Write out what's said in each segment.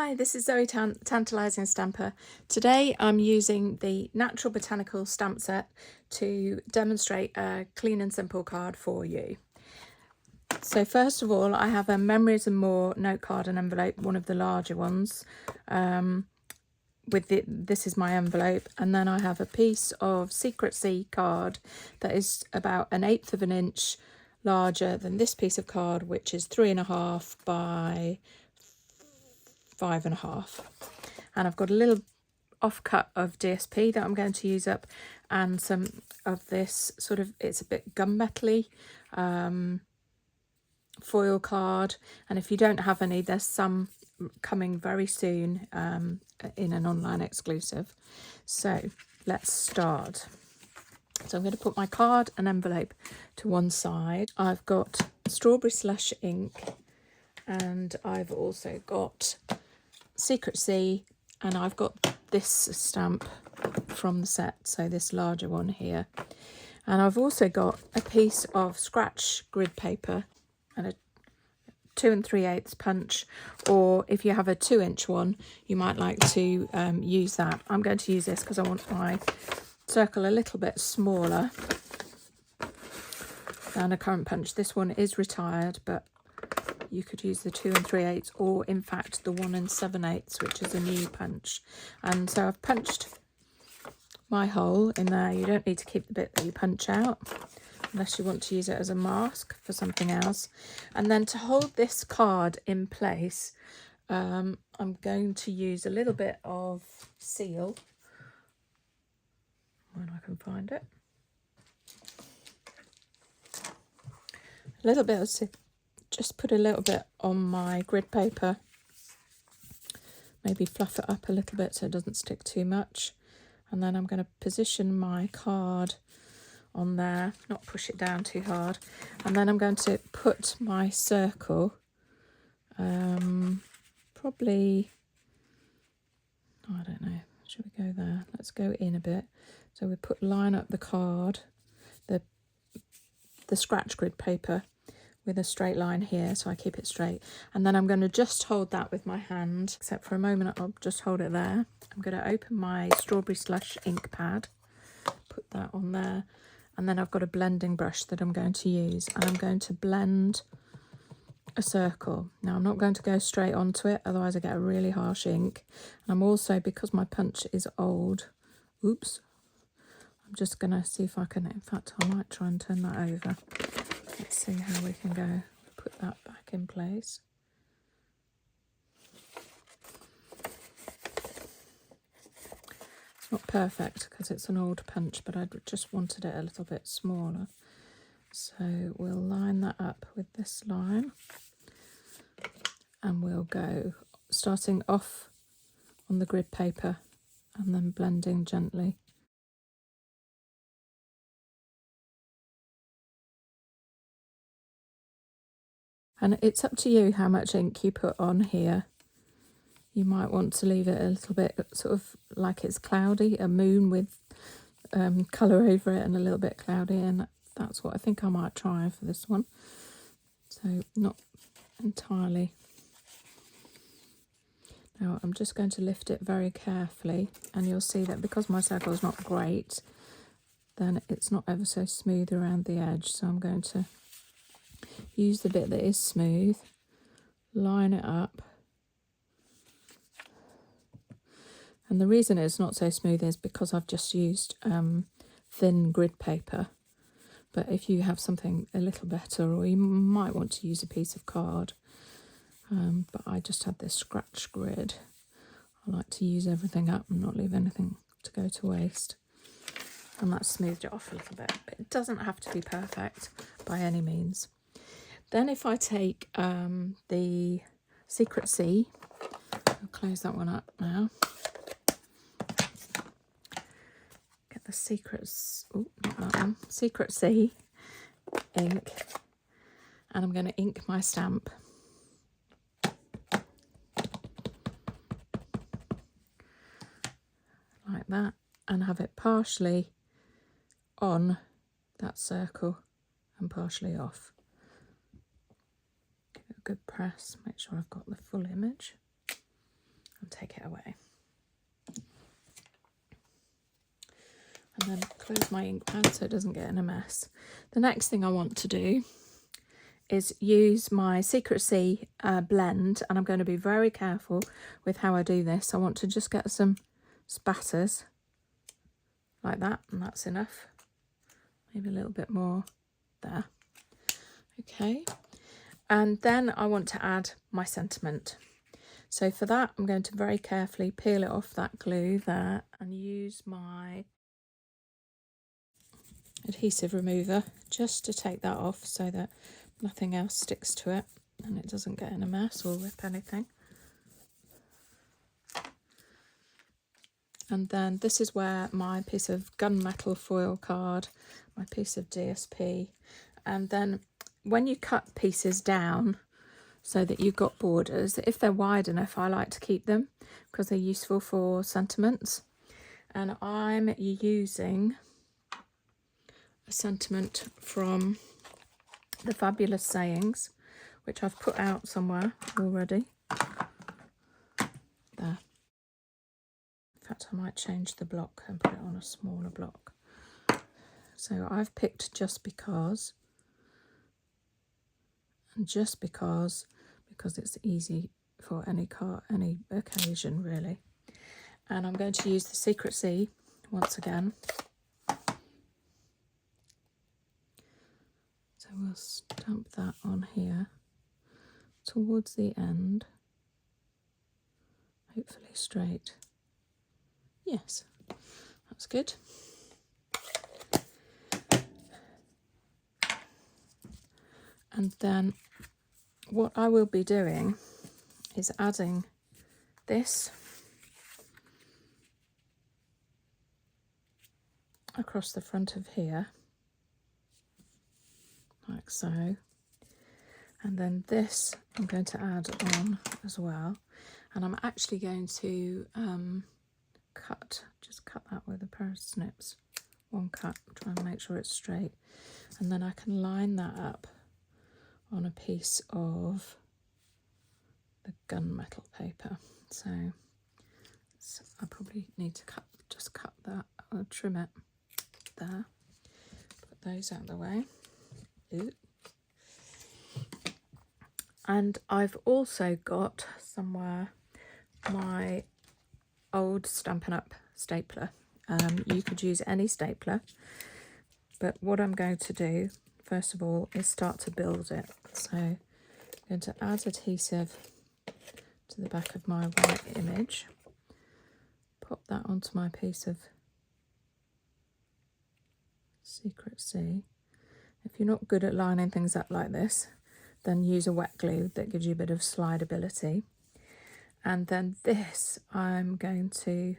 Hi, this is Zoe Tantalising Stamper. Today I'm using the Natural Botanical stamp set to demonstrate a clean and simple card for you. So first of all, I have a Memories and More note card and envelope, one of the larger ones. This is my envelope, and then I have a piece of Secret Sea card that is about 1/8 of an inch larger than this piece of card, which is 3.5 by 5.5, and I've got a little offcut of DSP that I'm going to use up, and some of this sort of, it's a bit gunmetal-y foil card, and if you don't have any, there's some coming very soon in an online exclusive. So let's start. So I'm going to put my card and envelope to one side. I've got strawberry slush ink, and I've also got Secret Sea, and I've got this stamp from the set, so this larger one here, and I've also got a piece of scratch grid paper and a 2 3/8 punch, or if you have a 2-inch one you might like to use that. I'm going to use this because I want my circle a little bit smaller than a current punch. This one is retired, but you could use the 2 3/8, or in fact the 1 7/8, which is a new punch. And so I've punched my hole in there. You don't need to keep the bit that you punch out unless you want to use it as a mask for something else. And then to hold this card in place, I'm going to use a little bit of seal, when I can find it. A little bit of seal. Just put a little bit on my grid paper, maybe fluff it up a little bit so it doesn't stick too much, and then I'm going to position my card on there, not push it down too hard, and then I'm going to put my circle probably, I don't know, should we go there? Let's go in a bit. So we line up the card, the scratch grid paper, with a straight line here, so I keep it straight, and then I'm going to just hold that with my hand, except for a moment I'll just hold it there. I'm going to open my strawberry slush ink pad, put that on there, and then I've got a blending brush that I'm going to use, and I'm going to blend a circle. Now I'm not going to go straight onto it, otherwise I get a really harsh ink, and I'm also, because my punch is old, oops, I'm just going to see if I can, in fact I might try and turn that over. Let's see how we can go. Put that back in place. It's not perfect because it's an old punch, but I just wanted it a little bit smaller. So we'll line that up with this line, and we'll go starting off on the grid paper and then blending gently. And it's up to you how much ink you put on here. You might want to leave it a little bit sort of like it's cloudy, a moon with colour over it and a little bit cloudy, and that's what I think I might try for this one. So not entirely. Now I'm just going to lift it very carefully, and you'll see that because my circle is not great, then it's not ever so smooth around the edge. So I'm going to use the bit that is smooth, line it up, and the reason it's not so smooth is because I've just used thin grid paper. But if you have something a little better, or you might want to use a piece of card, but I just had this scratch grid. I like to use everything up and not leave anything to go to waste, and that smoothed it off a little bit, but it doesn't have to be perfect by any means. Then if I take the Secret Sea, I'll close that one up now. Get the Secret Sea ink, and I'm going to ink my stamp. Like that, and have it partially on that circle and partially off. Give it a good press, make sure I've got the full image. and take it away. And then close my ink pad so it doesn't get in a mess. The next thing I want to do is use my Secret C blend, and I'm going to be very careful with how I do this. I want to just get some spatters like that, and that's enough. Maybe a little bit more there. Okay, and then I want to add my sentiment. So for that, I'm going to very carefully peel it off that glue there and use my adhesive remover just to take that off so that nothing else sticks to it and it doesn't get in a mess or rip anything. And then this is where my piece of gunmetal foil card, my piece of DSP, and then when you cut pieces down so that you've got borders, if they're wide enough, I like to keep them because they're useful for sentiments. And I'm using a sentiment from the Fabulous Sayings, which I've put out somewhere already. There. In fact, I might change the block and put it on a smaller block. So I've picked Just Because, and just because it's easy for any occasion really. And I'm going to use the Secret C once again. So we'll stamp that on here towards the end, hopefully straight. Yes, that's good. And then what I will be doing is adding this across the front of here, like so. And then this I'm going to add on as well. And I'm actually going to just cut that with a pair of snips. One cut, try and make sure it's straight. And then I can line that up on a piece of the gunmetal paper. So I probably need to just cut that or trim it there. Put those out of the way. Ooh. And I've also got somewhere my old Stampin' Up stapler. You could use any stapler, but what I'm going to do first of all is start to build it. So I'm going to add adhesive to the back of my white image, pop that onto my piece of Secret C. If you're not good at lining things up like this, then use a wet glue that gives you a bit of slidability. And then this, I'm going to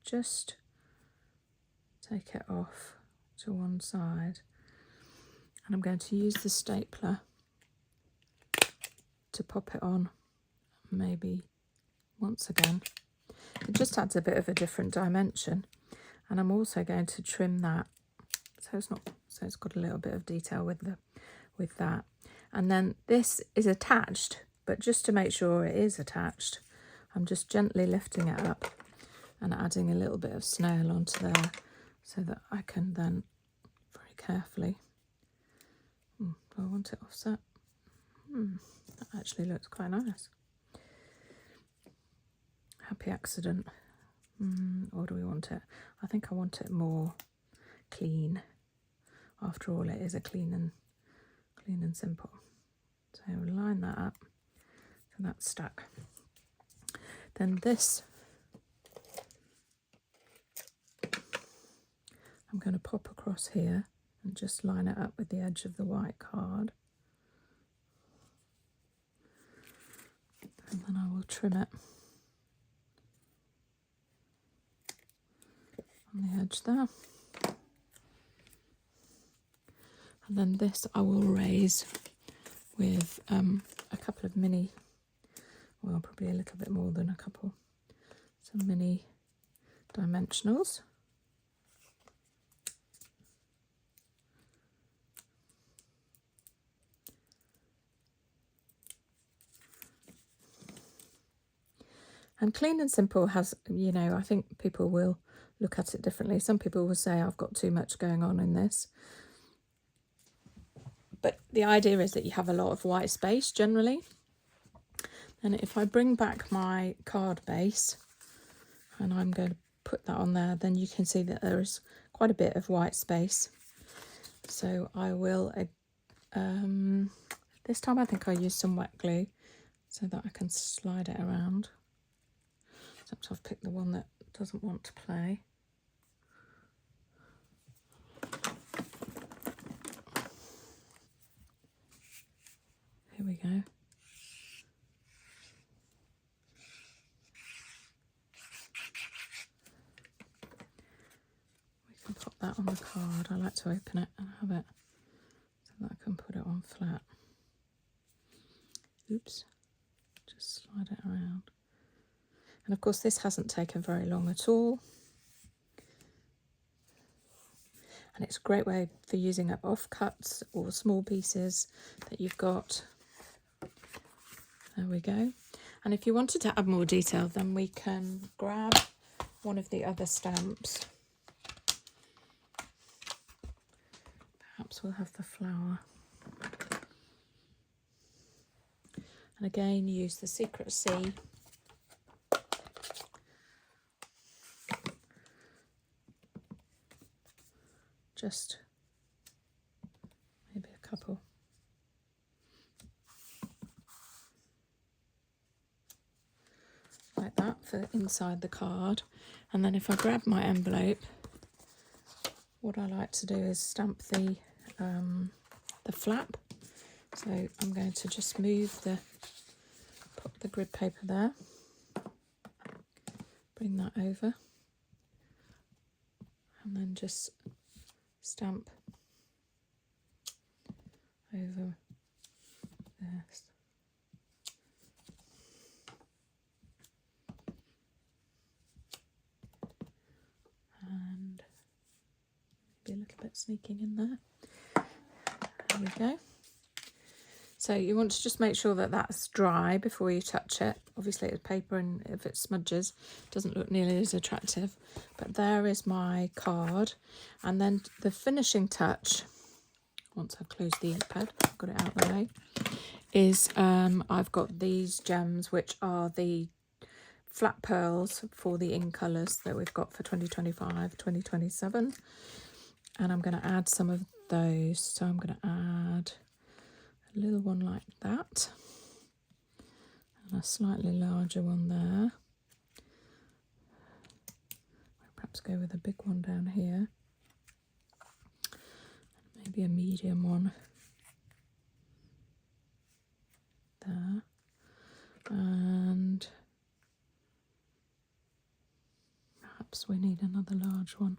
just take it off to one side, and I'm going to use the stapler to pop it on maybe once again. It just adds a bit of a different dimension. And I'm also going to trim that so it's got a little bit of detail with that. And then this is attached, but just to make sure it is attached, I'm just gently lifting it up and adding a little bit of snail onto there so that I can then very carefully, do I want it offset? That actually looks quite nice. Happy accident. Or do we want it? I think I want it more clean. After all, it is a clean and simple. So we'll line that up so that's stuck. Then this I'm going to pop across here and just line it up with the edge of the white card. And then I will trim it on the edge there. And then this I will raise with a couple of mini, well, probably a little bit more than a couple, some mini dimensionals. And Clean and Simple has, you know, I think people will look at it differently. Some people will say I've got too much going on in this. But the idea is that you have a lot of white space generally. And if I bring back my card base and I'm going to put that on there, then you can see that there is quite a bit of white space. So I will, this time I think I'll use some wet glue so that I can slide it around. Except I've picked the one that doesn't want to play. Here we go. We can pop that on the card. I like to open it and have it so that I can put it on flat. Oops, just slide it around. And of course this hasn't taken very long at all. And it's a great way for using up offcuts or small pieces that you've got. There we go. And if you wanted to add more detail, then we can grab one of the other stamps. Perhaps we'll have the flower. And again, use the Secret C. Just maybe a couple. Like that for inside the card. And then if I grab my envelope, what I like to do is stamp the flap. So I'm going to just put the grid paper there, bring that over, and then just stamp over this. And maybe a little bit sneaking in there. There we go. So you want to just make sure that that's dry before you touch it. Obviously it's paper and if it smudges, it doesn't look nearly as attractive. But there is my card. And then the finishing touch, once I've closed the ink pad, I've got it out of the way, is I've got these gems, which are the flat pearls for the in colours that we've got for 2025, 2027. And I'm going to add some of those. So I'm going to add a little one like that and a slightly larger one there. I'll perhaps go with a big one down here, maybe a medium one there, and perhaps we need another large one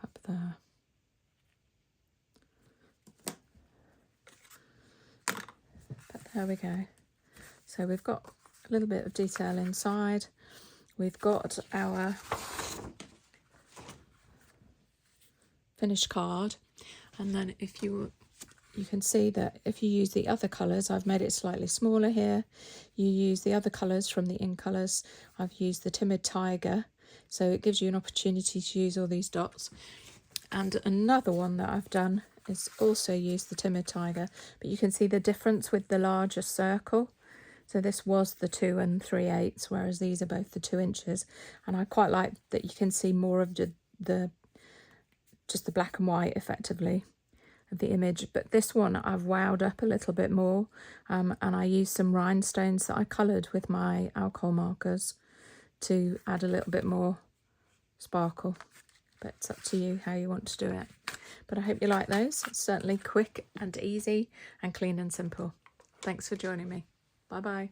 up there. There we go. So we've got a little bit of detail inside. We've got our finished card. And then if you can see that if you use the other colours, I've made it slightly smaller here. You use the other colours from the in colours. I've used the Timid Tiger. So it gives you an opportunity to use all these dots. And another one that I've done is also use the Timid Tiger, but you can see the difference with the larger circle. So this was the 2 3/8, whereas these are both the 2 inches. And I quite like that you can see more of just the black and white effectively of the image. But this one I've wowed up a little bit more, and I used some rhinestones that I coloured with my alcohol markers to add a little bit more sparkle. But it's up to you how you want to do it. But I hope you like those. It's certainly quick and easy and clean and simple. Thanks for joining me. Bye bye.